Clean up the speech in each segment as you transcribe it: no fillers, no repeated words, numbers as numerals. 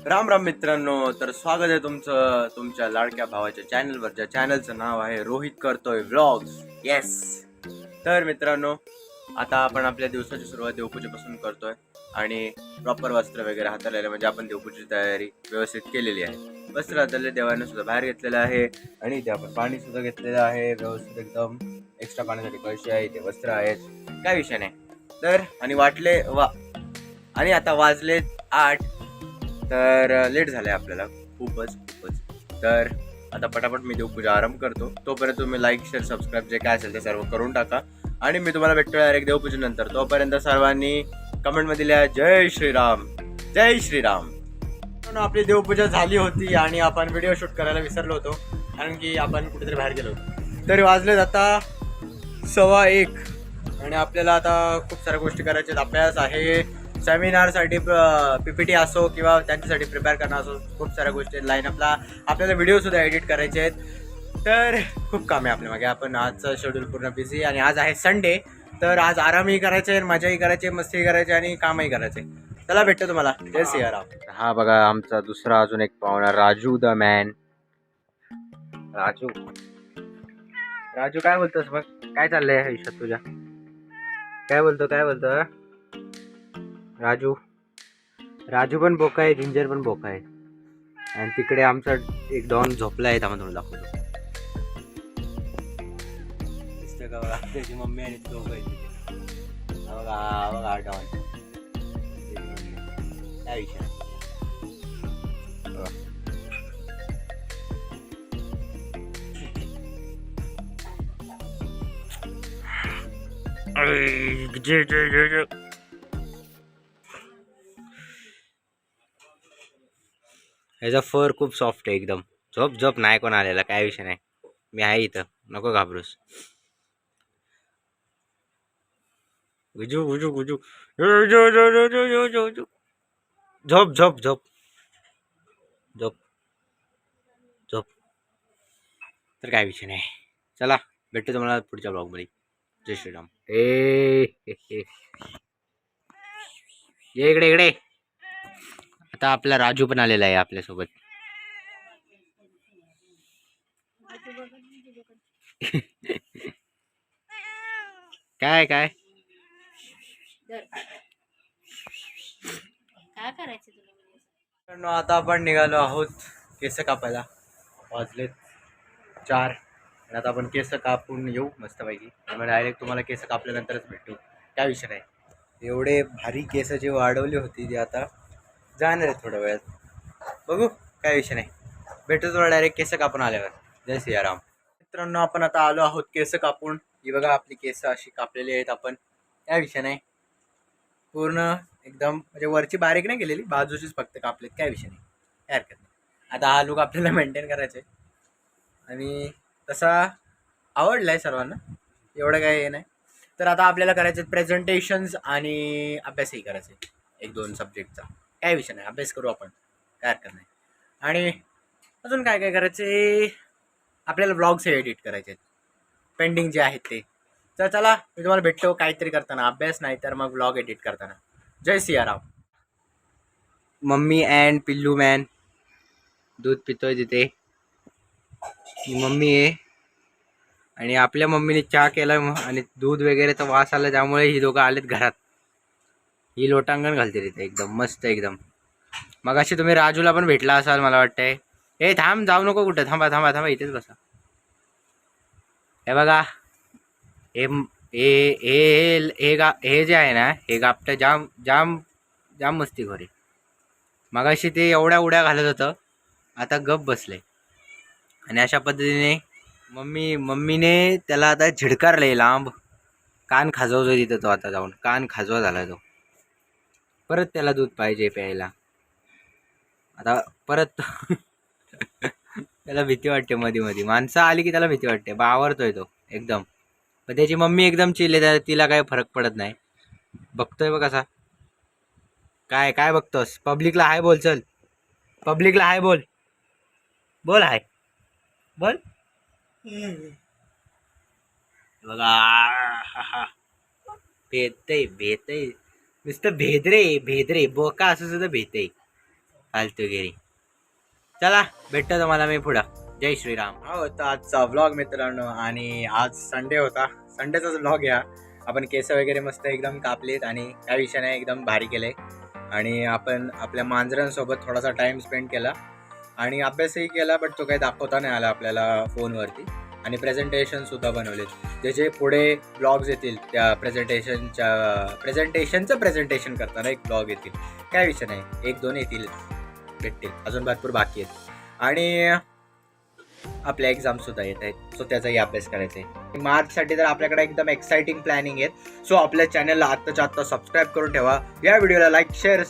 राम राम मित्रांनो, तर स्वागत आहे तुमचं तुमच्या लाडक्या भावाच्या चॅनलवर, ज्या चॅनलचं नाव आहे रोहित करतोय व्लॉग्स. येस. तर मित्रांनो, आता आपण आपल्या दिवसाची सुरुवात देवपूजेपासून करतोय आणि प्रॉपर वस्त्र वगैरे हाताळलेलं, म्हणजे आपण देवपूजेची तयारी व्यवस्थित केलेली आहे. वस्त्र हाताळले, देवाने सुद्धा बाहेर घेतलेलं आहे आणि इथे आपण पाणी सुद्धा घेतलेलं आहे व्यवस्थित एकदम. एक्स्ट्रा पाण्यासाठी कळशी आहे, इथे वस्त्र आहेत, काय विषय नाही. तर आणि वाटले आणि आता वाजले 8. तर लेट झालं आहे आपल्याला खूपच. तर आता पटापट मी देवपूजा आरंभ करतो. तोपर्यंत तुम्ही लाईक शेअर सबस्क्राईब जे काय असेल ते सर्व करून टाका आणि मी तुम्हाला भेटतो डायरेक्ट देवपूजेनंतर. तोपर्यंत सर्वांनी कमेंटमध्ये लिहा जय श्रीराम, जय श्रीराम. आपली देवपूजा झाली होती आणि आपण व्हिडिओ शूट करायला विसरलो होतो, कारण की आपण कुठेतरी बाहेर गेलो होतो. तरी वाजलेत आता 1:15 आणि आपल्याला आता खूप साऱ्या गोष्टी करायच्या. अभ्यास आहे, सेमिनारसाठी PPT असो किंवा त्यांच्यासाठी प्रिपेअर करणं असो, खूप साऱ्या गोष्टी लाईनअपला. आपल्याला व्हिडिओसुद्धा एडिट करायचे आहेत. तर खूप काम आहे आपल्या मागे. आपण आजचं शेड्यूल पूर्ण बिझी आणि आज आहे संडे. तर आज आरामही करायचे, मजाही करायची, मस्ती करायची आणि कामही करायचे. चला भेटतो तुम्हाला. जय सियाराम. हा बघा आमचा दुसरा अजून एक पाहुणा, राजू द मॅन. राजू राजू काय बोलतोस मग? काय चाललंय आयुष्यात तुझ्या? काय बोलतो राजू? राजू पण बोका आहे, जिंजर पण बोका आहे. आणि तिकडे आमचा एक डॉन झोपला आहे, आम्हाला थोडं दाखवतो. दिसतं का बघा, त्याची मम्मी आणि दोघं आहे तिथे. बघा डॉन. काय विषय ह्याचा फर खूप सॉफ्ट आहे एकदम. झोप नाही कोण आलेला, काय विषय नाही, मी आहे इथं, नको घाबरूस. गुजू गुजू गुजू झोप झोप झोप झोप झोप. तर काय विषय नाही. चला भेटतो तुम्हाला पुढच्या ब्लॉगमध्ये. जय श्रीराम. ये इकडे. आता आपला राजू पण आलेला आहे आपल्यासोबत. काय काय करायचं तुला? आता आपण निघालो आहोत केस कापायला. वाजलेत 4 आणि आता आपण केस कापून येऊ मस्तपैकी. त्यामुळे डायरेक्ट तुम्हाला केस कापल्यानंतरच भेटू, काय विषय नाही. एवढे भारी केस जे वाढवली होती ती आता जाणार आहे थोड्या वेळात, बघू, काय विषय नाही. भेटू तुम्हाला डायरेक्ट केस कापून आल्यावर. जय सियाराम. मित्रांनो, आपण आता आलो आहोत केस कापून. ही बघा आपली केस अशी कापलेली आहेत आपण, काय विषय नाही. पूर्ण एकदम म्हणजे वरची बारीक नाही केलेली, बाजूचीच फक्त कापलेत, काय विषय नाही, काय हरकत नाही. आता हा लुक आपल्याला मेंटेन करायचा आहे आणि तसा आवडला आहे सर्वांना, एवढं काय हे नाही. तर आता आपल्याला करायचे प्रेझेंटेशन्स आणि अभ्यासही करायचे 1-2 सब्जेक्टचा, काय विषय नाही, अभ्यास करू आपण, काय हरकत नाही. आणि अजून काय काय करायचे, आपल्याला ब्लॉग्स एडिट करायचे आहेत पेंडिंग जे आहेत ते. तर चला मी तुम्हाला भेटतो काहीतरी करताना, अभ्यास नाही तर मग ब्लॉग एडिट करताना. जय सियाराम. मम्मी अँड पिल्लू मॅन दूध पितोय तिथे. ही मम्मी आहे आणि आपल्या मम्मीने चहा केला आणि दूध वगैरेचा वास आला, त्यामुळे ही दोघं आलेत घरात. ही लोटांगण घालते तिथे एकदम मस्त एकदम. मग अशी तुम्ही राजूला पण भेटला असाल मला वाटतंय. हे थांब, जाऊ नको कुठं, थांबा इथेच बसा. हे बघा, हे हे हे हे जे आहे ना, हे गापट जाम जाम जाम मस्तीखोर आहे. मगाशी ते एवढ्या उड्या घालत होतं, आता गप बसले. आणि अशा पद्धतीने मम्मीने त्याला आता झिडकारले लांब. कान खाजवतो तिथं तो, आता जाऊन कान खाजवा झाला तो. परत त्याला दूध पाहिजे प्यायला आता परत. त्याला भीती वाटते मध्ये माणसं आली की त्याला भीती वाटते, बावरतोय तो एकदम. पण त्याची मम्मी एकदम चिल आहे, तिला काही फरक पडत नाही. बघतोय बघ कसा. काय बघतोस? पब्लिकला हाय बोल, चल पब्लिकला हाय बोल, हाय बोल. बघा भेटतय नुसतं भेद रे बोका असं सुद्धा भेटतय. फालतूगिरी. चला भेटतो तुम्हाला मी पुढं. जय श्रीराम. हा होता आजचा व्लॉग मित्रांनो, आणि आज संडे होता. संडेचाच व्लॉग या. आपण केस वगैरे मस्त एकदम कापलेत आणि काय विषय नाही, एकदम भारी केले. आणि आपण आपल्या मांजरांसोबत थोडासा टाइम स्पेंड केला आणि अभ्यासही केला, बट तो काही दाखवता नाही आला आपल्याला फोनवरती. आणि प्रेझेंटेशनसुद्धा बनवलेत. जे पुढे ब्लॉग्स येतील त्या प्रेझेंटेशनचं प्रेझेंटेशन करताना एक ब्लॉग येतील. काय विषय नाही, 1-2 येतील, भेटतील. अजून भरपूर बाकी आहेत. आणि आपल्या एक्झामसुद्धा येत आहेत, सो त्याचाही अभ्यास करायचा आहे. मार्चसाठी तर आपल्याकडे एकदम एक्साइटिंग प्लॅनिंग आहेत. सो आपल्या चॅनलला आत्ताच्या आत्ता सबस्क्राईब करून ठेवा. या व्हिडिओला लाईक, शेअर,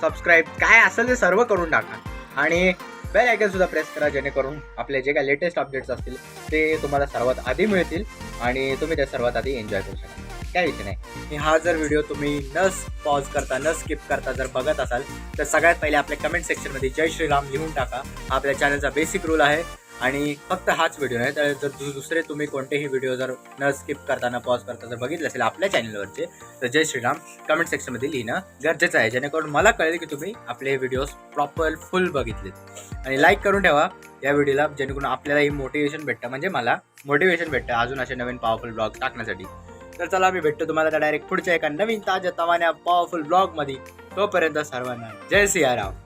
सबस्क्राईब काय असेल ते सर्व करून टाका. आणि बेल आयकॉनसुद्धा प्रेस करा, जेणेकरून आपले जे काय लेटेस्ट अपडेट्स असतील ते तुम्हाला सर्वात आधी मिळतील आणि तुम्ही ते सर्वात आधी एन्जॉय करू शकाल. काय विषय नाही. हा जर व्हिडिओ तुम्ही न पॉज करता, न स्किप करता जर बघत असाल तर सगळ्यात पहिले आपल्या कमेंट सेक्शनमध्ये जय श्रीराम लिहून टाका. हा आपल्या चॅनलचा बेसिक रूल आहे. आणि फक्त हाच व्हिडिओ नाही तर जर दुसरे तुम्ही कोणतेही व्हिडिओ जर न स्किप करता, न पॉज करता जर बघितले असेल आपल्या चॅनलवरचे, तर जय श्रीराम कमेंट सेक्शनमध्ये लिहिणं गरजेचं आहे, जेणेकरून मला कळेल की तुम्ही आपले व्हिडिओज प्रॉपर फुल बघितलेत. आणि लाईक करून ठेवा या व्हिडिओला, जेणेकरून आपल्यालाही मोटिवेशन भेटतं, म्हणजे मला मोटिवेशन भेटतं अजून असे नवीन पॉवरफुल ब्लॉग टाकण्यासाठी. तर चला, मी भेटतो तुम्हाला तर डायरेक्ट पुढच्या एका नवीन ताज्या तवान्या पॉवरफुल ब्लॉगमध्ये. तोपर्यंत सर्वांना जय सियाराम.